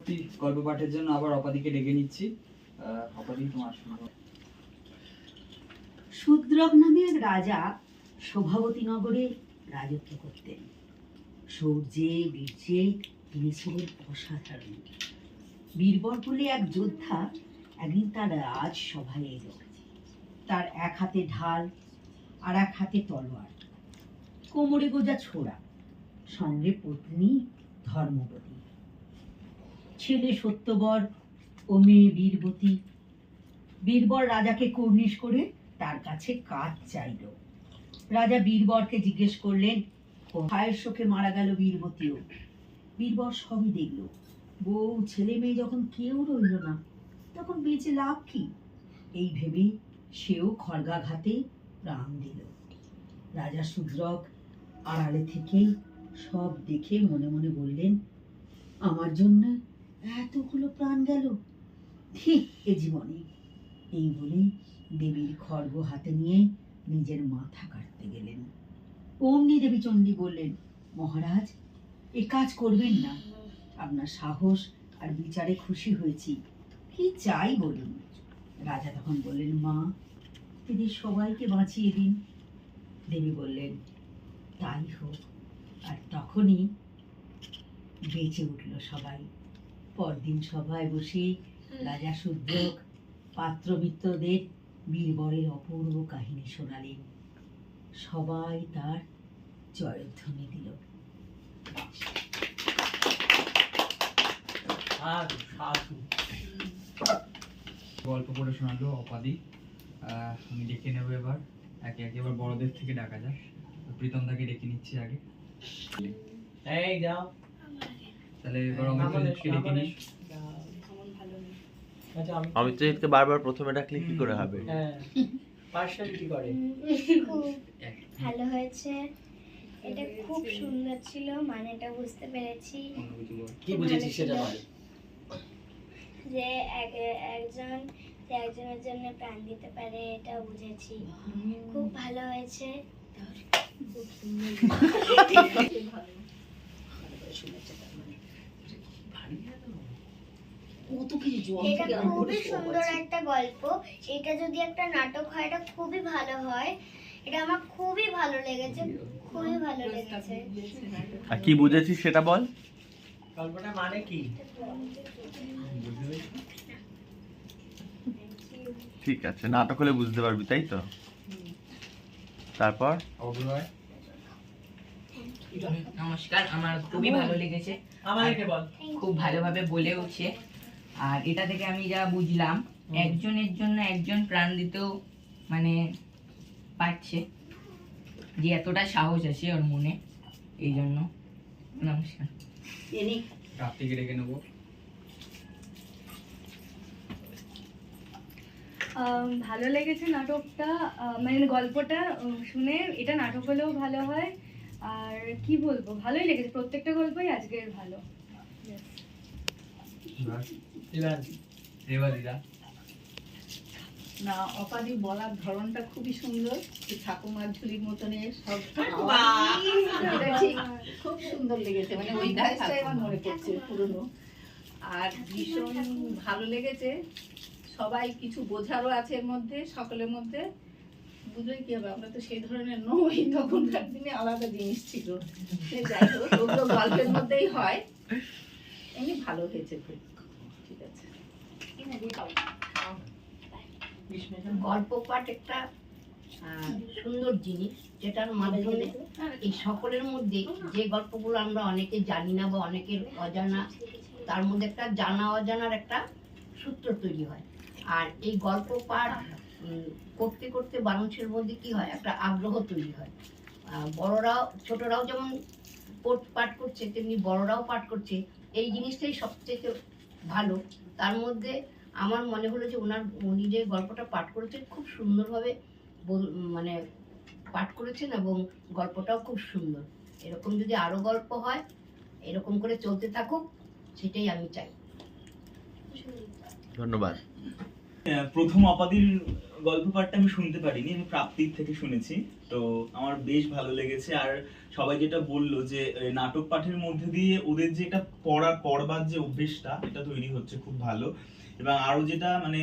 পরবর্তী গল্প পাঠের জন্য আবার অপাদিকে ডেকে নিচ্ছি। অপাদি, তোমার শুনবো। শূদ্রক নামে এক রাজা শোভাবতী নগরে রাজত্ব করতেন। শৌর্যে বীর্যে তিনি ছিলেন অসাধারণ। বীরবর বলে এক যোদ্ধা একদিন তার রাজসভায় এলো। তার এক হাতে ঢাল আর এক হাতে তলোয়ার, কোমরে গোজা ছোড়া, সঙ্গে পত্নী ধর্মবতী, ছেলে সত্যবর ও মেয়ে বীরবতী। বীরবর রাজাকে কুর্নিশ করে তার কাছে কাজ চাইল। রাজা বীরবরকে জিজ্ঞেস করলেন, ভাইয়ের শোকে মারা গেল বীরবতীও। বীরবর সবই দেখল। বউ ছেলে মেয়ে যখন কেউ রইল না, তখন বেঁচে লাভ কি? এই ভেবে সেও খড়গাঘাতে প্রাণ দিল। রাজা শূদ্রক আড়ালে থেকেই সব দেখে মনে মনে বললেন, আমার জন্য এতগুলো প্রাণ গেল, ঠিক এ জীবনে। এই বলেই দেবীর খড়গ হাতে নিয়ে নিজের মাথা কাটতে গেলেন। অমনি দেবী চণ্ডী বললেন, মহারাজ, এ কাজ করবেন না। আপনার সাহস আর বিচারে খুশি হয়েছি, কি চাই বলুন। রাজা তখন বললেন, মা, এদের সবাইকে বাঁচিয়ে দিন। দেবী বললেন, তাই হোক। আর তখনই বেঁচে উঠল সবাই। পরদিন সভায় বসে রাজা শূদ্রক পাত্রমিত্রদের বীরবরের অপূর্ব কাহিনী শোনালেন। সবাই তার জয়ধ্বনি দিল। গল্প করে শোনালো অপাদি। আমি ডেকে নেবো এবার একে একে। এবার বড়দের থেকে ডাকা যাক। প্রীতম দাকে ডেকে নিচ্ছি আগে। এই যাও। তাহলে এবার অমিতকে ডেকে নিস। অমিতকে বারবার প্রথমে ডাকলে কি করে হবে? হ্যাঁ, পার্সোনালিটি করে। খুব ভালো হয়েছে, এটা খুব সুন্দর ছিল, মানেটা বুঝতে পেরেছি। কি বুঝেছিস সেটা বল। যে একজনের জন্য প্রাণ দিতে পারে, এটা বুঝেছি। খুব ভালো হয়েছে। এটা খুবই সুন্দর একটা গল্প। এটা যদি একটা নাটক হয়, এটা খুবই ভালো হয়। এটা আমার খুবই ভালো লেগেছে, খুবই ভালো লেগেছে। আর কি বুঝেছিস সেটা বল। গল্পটা মানে কি? ঠিক আছে, নাটক হলে বুঝতে পারবি, তাই তো? তারপর নমস্কার, আমার খুবই ভালো লেগেছে। আমাকে বল। খুব ভালোভাবে বলেওছে। আর এটা থেকে আমি যা বুঝলাম, একজনের জন্য একজন প্রাণ দিতেও মানে পারছে, যে এতটা সাহস আছে ওর মনে। এই জন্য নমস্কার। রাত্রিকে ডেকে নেবো। ভালো লেগেছে নাটকটা, মানে গল্পটা শুনে। এটা নাটক হলেও ভালো হয়। আর কি বলবো, ভালোই লেগেছে। প্রত্যেকটা গল্পই আজকের ভালো। না, অপাদি বলার ধরনটা খুবই সুন্দর। ঠাকুমার ঝুলির মতনের সব খুব সুন্দর লেগেছে। মানে ওই গাছটাই আমার মনে পড়ছে পুরনো। আর ভীষণ ভালো লেগেছে। সবাই কিছু বোঝারও আছে এর মধ্যে, সকলের মধ্যে। বুঝলেই কি হবে, আমরা তো সেই ধরনের নই। তখনকার দিনে আলাদা জিনিস ছিল। যাই হোক, ওগুলো গল্পের মধ্যেই হয়। এমনি ভালো হয়েছে খুব। ঠিক আছে। গল্প পাঠ একটা সুন্দর জিনিস, যেটার মাধ্যমে এই সকলের মধ্যে যে গল্পগুলো আমরা অনেকে জানি না বা অনেকের অজানা, তার মধ্যে একটা জানা অজানার একটা সূত্র তৈরি হয়। আর এই গল্প পাঠ করতে করতে মানুষের মধ্যে কি হয়, একটা আগ্রহ তৈরি হয়। বড়রাও ছোটরাও যেমন পাঠ করছে, তেমনি বড়রাও পাঠ করছে। এই জিনিসটাই সবথেকে ভালো। তার মধ্যে আমার মনে হলো যে উনি যে গল্পটা পাঠ করেছেন খুব সুন্দরভাবে মানে পাঠ করেছেন, এবং গল্পটাও খুব সুন্দর। এরকম যদি আরো গল্প হয়, এরকম করে চলতে থাকুক, সেটাই আমি চাই। ধন্যবাদ। প্রথম অপাদির গল্প পাঠটা আমি শুনতে পারিনি, আমি প্রাপ্তির থেকে শুনেছি। তো আমার বেশ ভালো লেগেছে। আর সবাই যেটা বললো যে নাটক পাঠের মধ্যে দিয়ে ওদের যে এটা পড়বার যে অভ্যেসটা এটা তৈরি হচ্ছে, খুব ভালো। এবং আরো যেটা মানে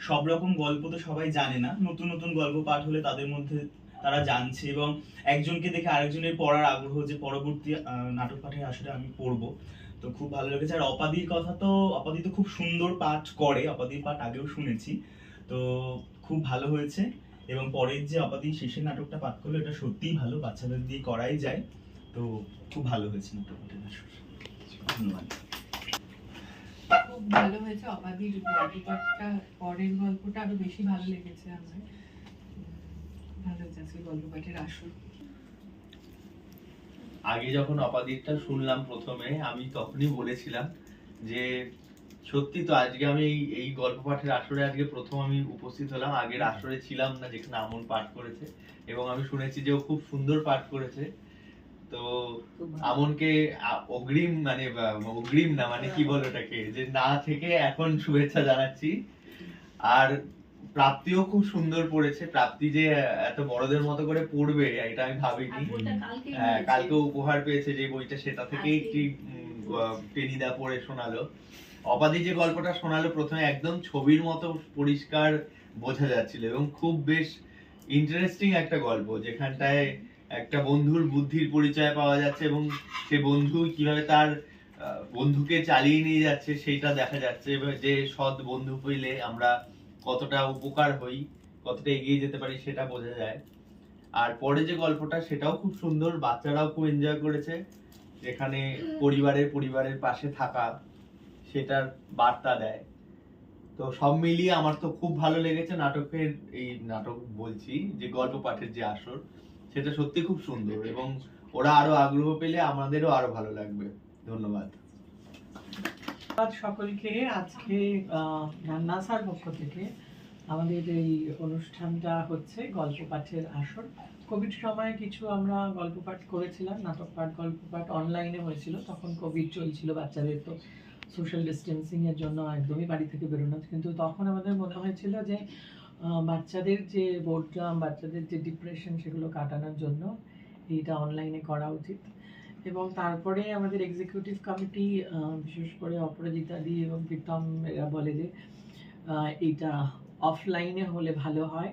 সব রকম গল্প তো সবাই জানে না, নতুন নতুন গল্প পাঠ হলে তাদের মধ্যে তারা জানছে এবং একজনকে দেখে আরেকজনের পড়ার আগ্রহ যে পরবর্তী নাটক পাঠের আসলে আমি পড়বো। তো খুব ভালো লেগেছে। আর অপাদির কথা তো, অপাদি তো খুব সুন্দর পাঠ করে, অপাদির পাঠ আগেও শুনেছি, তো খুব ভালো হয়েছে। এবং পরের যে অপাদি শেষের নাটকটা পাঠ করলো এটা সত্যিই ভালো, বাচ্চাদের দিয়ে করাই যায়। তো খুব ভালো হয়েছে নাটকটা। ধন্যবাদ। খুব ভালো হয়েছে অপাদির গল্পটা, পরের গল্পটা আরো বেশি ভালো লেগেছে আমার। ভালো হয়েছে আজকে গল্প পাঠের আসর। আগে যখন অপাদিকটা শুনলাম প্রথমে, আমি তখনই বলেছিলাম যে সত্যি তো আজকে আমি এই গল্প পাঠের আসরে আজকে প্রথম আমি উপস্থিত হলাম। আগের আসরে ছিলাম না যেখানে আমন পাঠ করেছে, এবং আমি শুনেছি যে ও খুব সুন্দর পাঠ করেছে। তো আমনকে অগ্রিম না মানে কি বলে ওটাকে, যে না থেকে এখন শুভেচ্ছা জানাচ্ছি। আর প্রাপ্তিও খুব সুন্দর পড়েছে। প্রাপ্তি যে এত বড়দের মতো করে পড়বে এটা আমি ভাবিনি। কালকে উপহার পেয়েছে যে বইটা, সেটা থেকেই একটি টেনিদা পড়ে শোনালো। অপাদি যে গল্পটা শোনালো প্রথমে একদম ছবির মতো পরিষ্কার বোঝা যাচ্ছিল, এবং খুব বেশ ইন্টারেস্টিং একটা গল্প, যেখানটায় একটা বন্ধুর বুদ্ধির পরিচয় পাওয়া যাচ্ছে এবং সে বন্ধু কিভাবে তার বন্ধুকে চালিয়ে নিয়ে যাচ্ছে সেইটা দেখা যাচ্ছে। যে সৎ বন্ধু পেলে আমরা কতটা উপকার হই, কতটা এগিয়ে যেতে পারি সেটা বোঝা যায়। আর পরে যে গল্পটা সেটাও খুব সুন্দর, বাচ্চারাও খুব এনজয় করেছে, যেখানে পরিবারের পাশে থাকা সেটার বার্তা দেয়। তো সব মিলিয়ে আমার তো খুব ভালো লেগেছে। নাটক বলছি যে গল্প পাঠের যে আসর, সেটা সত্যি খুব সুন্দর, এবং ওরা আরো আগ্রহ পেলে আমাদেরও আরো ভালো লাগবে। ধন্যবাদ সকলকে। আজকে নাসার পক্ষ থেকে আমাদের এই অনুষ্ঠানটা হচ্ছে গল্প পাঠের আসর। কোভিড সময়ে কিছু আমরা গল্প পাঠ করেছিলাম, নাটক পাঠ, গল্প পাঠ অনলাইনে হয়েছিল। তখন কোভিড চলছিল, বাচ্চাদের তো সোশ্যাল ডিস্টেন্সিং এর জন্য একদমই বাড়ি থেকে বেরোনো। কিন্তু তখন আমাদের মনে হয়েছিল যে বাচ্চাদের যে বোর্ডগাম, বাচ্চাদের যে ডিপ্রেশন, সেগুলো কাটানোর জন্য এইটা অনলাইনে করা উচিত। এবং তারপরে আমাদের এক্সিকিউটিভ কমিটি, বিশেষ করে অপরাজিতা দি এবং প্রীতম, এরা বলে যে এইটা অফলাইনে হলে ভালো হয়।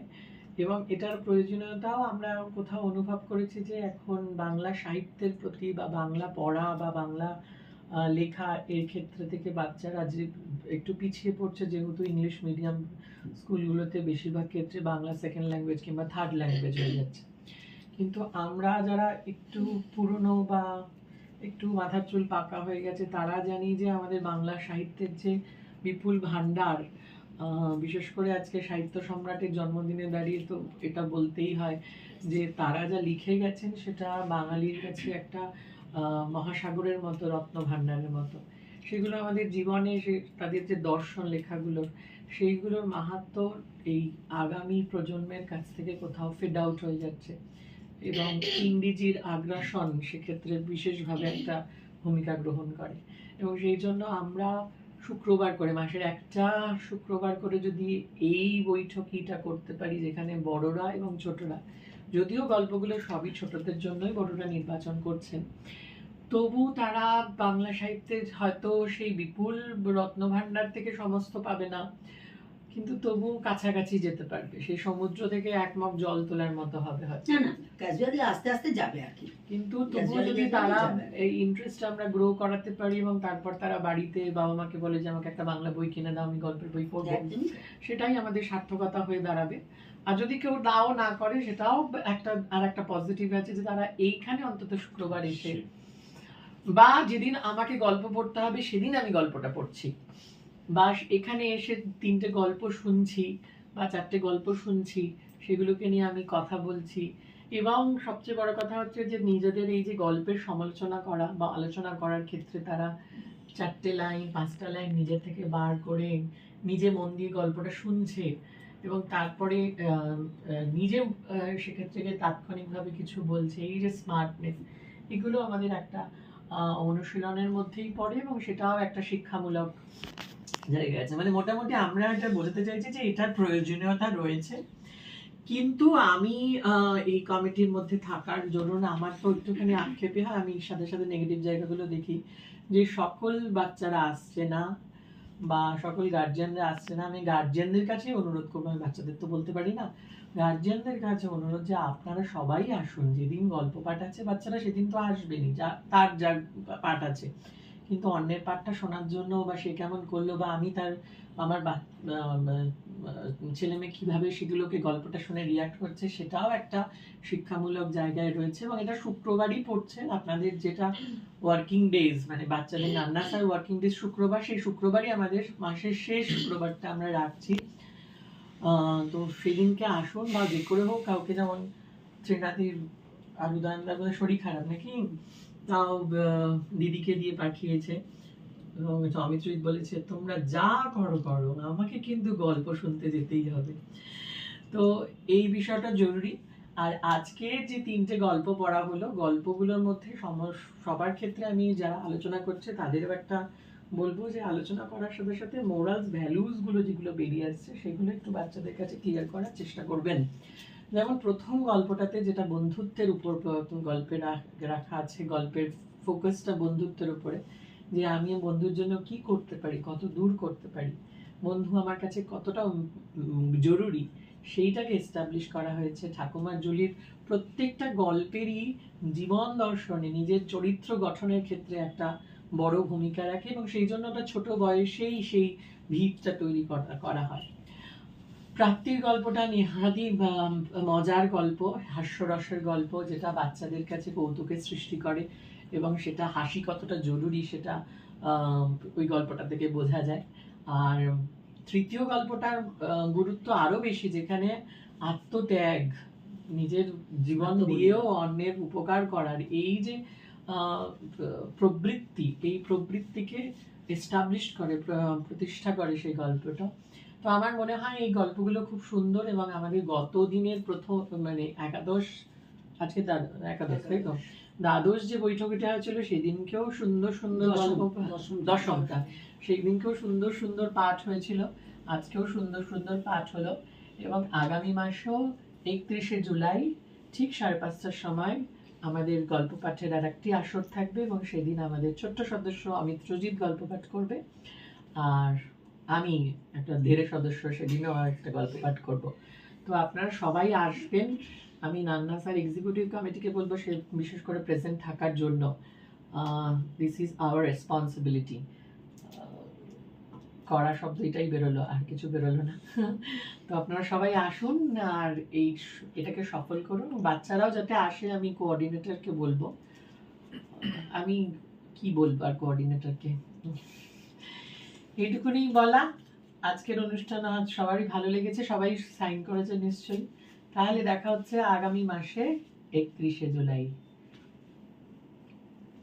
এবং এটার প্রয়োজনীয়তাও আমরা কোথাও অনুভব করেছি যে এখন বাংলা সাহিত্যের প্রতি বা বাংলা পড়া বা বাংলা লেখা এর ক্ষেত্রে থেকে বাচ্চারা যে একটু পিছিয়ে পড়ছে, যেহেতু ইংলিশ মিডিয়াম স্কুলগুলোতে বেশিরভাগ ক্ষেত্রে বাংলা সেকেন্ড ল্যাঙ্গুয়েজ কিংবা থার্ড ল্যাঙ্গুয়েজ হয়ে যাচ্ছে। কিন্তু আমরা যারা একটু পুরনো বা একটু মাথার চুল পাকা হয়ে গেছে, তারা জানি যে আমাদের বাংলা সাহিত্যের যে বিপুল ভাণ্ডার, বিশেষ করে আজকে সাহিত্য সম্রাটের জন্মদিনে দাঁড়িয়ে তো এটা বলতেই হয় যে তারা যা লিখে গেছেন সেটা বাঙালির কাছে একটা মহাসাগরের মতো, রত্ন ভাণ্ডারের মতো। সেগুলো আমাদের জীবনে, তাদের যে দর্শন লেখাগুলোর, সেইগুলোর মাহাত্ম্য এই আগামী প্রজন্মের কাছ থেকে কোথাও ফেড আউট হয়ে যাচ্ছে। এবং ইংরেজির আগ্রাসন সেক্ষেত্রে বিশেষভাবে একটা ভূমিকা গ্রহণ করে। এবং সেই জন্য আমরা শুক্রবার করে, মাসের একটা শুক্রবার করে যদি এই বৈঠকিটা করতে পারি, যেখানে বড়রা এবং ছোটরা, যদিও গল্পগুলো সবই ছোটদের জন্যই বড়রা নির্বাচন করছেন, তবু তারা বাংলা সাহিত্যের হয়তো সেই বিপুল রত্নভাণ্ডার থেকে সমস্ত পাবে না, কিন্তু তবু কাছাকাছি যেতে পারবে। সেই সমুদ্র থেকে এক মগ জল তোলার মতো হবে হয়তো। না, ক্যাজুয়ালি আস্তে আস্তে যাবে আর কি। কিন্তু তবু যদি তারা এই ইন্টারেস্ট আমরা গ্রো করাতে পারি, এবং তারপর তারা বাড়িতে বাবা মাকে বলে যে আমাকে একটা বাংলা বই কিনে দাও, আমি গল্পের বই পড়বো, সেটাই আমাদের সার্থকতা হয়ে দাঁড়াবে। আর যদি কেউ দাও না করে, সেটাও একটা পজিটিভ আছে যে তারা এইখানে অন্তত শুক্রবার এসে, বা যেদিন আমাকে গল্প পড়তে হবে সেদিন আমি গল্পটা পড়ছি, বা এখানে এসে 3টে গল্প শুনছি বা 4টে গল্প শুনছি, সেগুলোকে নিয়ে আমি কথা বলছি। এবং সবচেয়ে বড় কথা হচ্ছে যে নিজেদের এই যে গল্পের সমালোচনা করা বা আলোচনা করার ক্ষেত্রে তারা 4টে লাইন 5টা লাইন নিজের থেকে বার করে নিজে মন দিয়ে গল্পটা শুনছে, এবং তারপরে নিজে সেক্ষেত্রে তাৎক্ষণিকভাবে কিছু বলছে। এই যে স্মার্টনেস, এগুলো আমাদের একটা অনুশীলনের মধ্যেই পড়ে, এবং সেটাও একটা শিক্ষামূলক জায়গা আছে, মানে মোটামুটি আমরা এটা বোঝাতে চাইছি যে এটার প্রয়োজনীয়তা রয়েছে। কিন্তু আমি এই কমিটির মধ্যে থাকার জন্য আমার তো একটুখানি আক্ষেপে হয়, আমি সাথে সাথে নেগেটিভ জায়গাগুলো দেখি যে সকল বাচ্চারা আসছে না বা সকল গার্জিয়ানরা আসছে না। আমি গার্জিয়ানদের কাছে অনুরোধ করবো, আমি বাচ্চাদের তো বলতে পারি না, গার্জিয়ানদের কাছে অনুরোধ যে আপনারা সবাই আসুন। যেদিন গল্প পাঠ আছে বাচ্চারা সেদিন তো আসবেনই, তার যা পাঠ আছে, কিন্তু অন্যের পাঠটা শোনার জন্য বা সে কেমন করলো বা আমি আমার ছেলে মেয়ে কিভাবে সেগুলোকে গল্পটা শুনে রিয়াক্ট করছে সেটাও একটা শিক্ষামূলক জায়গায় রয়েছে। এবং এটা শুক্রবারই পড়ছে, আপনাদের যেটা ওয়ার্কিং ডেজ, মানে বাচ্চাদের নান্না স্যার ওয়ার্কিং ডেজ শুক্রবার, সেই শুক্রবারই আমাদের মাসের শেষ শুক্রবারটা আমরা রাখছি। তো সেদিনকে আসুন, বা যে করে হোক কাউকে, যেমন শ্রীনাথির আরুদানদার শরীর খারাপ নাকি, তাও দিদিকে দিয়ে পাঠিয়েছে এবং অমিত্রিত বলেছে তোমরা যা করো করো, আমাকে কিন্তু গল্প শুনতে যেতেই হবে। তো এই বিষয়টা জরুরি। আর আজকের যে 3টে গল্প পড়া হলো, গল্পগুলোর মধ্যে সবার ক্ষেত্রে আমি যারা আলোচনা করছে তাদেরও একটা বলবো যে আলোচনা করার সাথে সাথে মোরালস ভ্যালুস গুলো যেগুলো বেরিয়ে আসছে সেগুলো একটু বাচ্চাদের কাছে ক্লিয়ার করার চেষ্টা করবেন। যেমন প্রথম গল্পটাতে যেটা বন্ধুত্বের উপর গল্পে রাখা আছে, গল্পের ফোকাসটা বন্ধুত্বের উপরে, যে আমি বন্ধুর জন্য কি করতে পারি, কত দূর করতে পারি, বন্ধু আমার কাছে কতটা জরুরি, সেইটাকে এস্টাবলিশ করা হয়েছে। ঠাকুমার ঝুলির প্রত্যেকটা গল্পেরই জীবন দর্শনে নিজের চরিত্র গঠনের ক্ষেত্রে একটা বড় ভূমিকা রাখে এবং সেই জন্য ওটা ছোট বয়সেই সেই ভিতটা তৈরি করা হয়। প্রাপ্তির গল্পটা নেহাতি মজার গল্প, হাস্যরসের গল্প, যেটা বাচ্চাদের কাছে কৌতুকের সৃষ্টি করে এবং সেটা হাসি কতটা জরুরি সেটা ওই গল্পটা থেকে বোঝা যায়। আর তৃতীয় গল্পটার গুরুত্ব আরো বেশি, যেখানে আত্মত্যাগ, নিজের জীবন দিয়েও অন্যের উপকার করার এই যে প্রবৃত্তি, এই প্রবৃত্তিকে এস্টাবলিশ করে, প্রতিষ্ঠা করে সেই গল্পটা। তো আমার মনে হয় এই গল্পগুলো খুব সুন্দর এবং আমাদের গত দিনের প্রথম মানে একাদশ, আজকে একাদশ তাই তো, দ্বাদশ যে বৈঠকটা হয়েছিল সেদিনকেও সুন্দর সুন্দর গল্প, দশমটা, সেই দিনকেও সুন্দর সুন্দর পাঠ হয়েছিল, আজকেও সুন্দর সুন্দর পাঠ হলো। এবং আগামী মাসেও 31শে জুলাই ঠিক 5:30টার সময় আমাদের গল্প পাঠের আর একটি আসর থাকবে এবং সেদিন আমাদের ছোট্ট সদস্য অমিত্রজিৎ গল্প পাঠ করবে, আর আমি একটা ধীরে সদস্য সেদিনও একটা গল্প পাঠ করব। তো আপনারা সবাই আসবেন। আমি নান্না স্যার এক্সিকিউটিভ কমিটিকে বলবো সে বিশেষ করে প্রেজেন্ট থাকার জন্য। This is our responsibility. করা শব্দ এটাই বেরোলো, আর কিছু বেরোলো না। তো আপনারা সবাই আসুন আর এটাকে সফল করুন। বাচ্চারাও যাতে আসে, আমি কোঅর্ডিনেটরকে বলবো। আমি কি বলবো আর কোঅর্ডিনেটরকে, এইটুকুনি বলা। আজকের অনুষ্ঠান আজ সবারই ভালো লেগেছে, সবাই সাইন করেছে নিশ্চয়ই। তাহলে দেখা হচ্ছে আগামী মাসে 31শে জুলাই।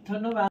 ধন্যবাদ।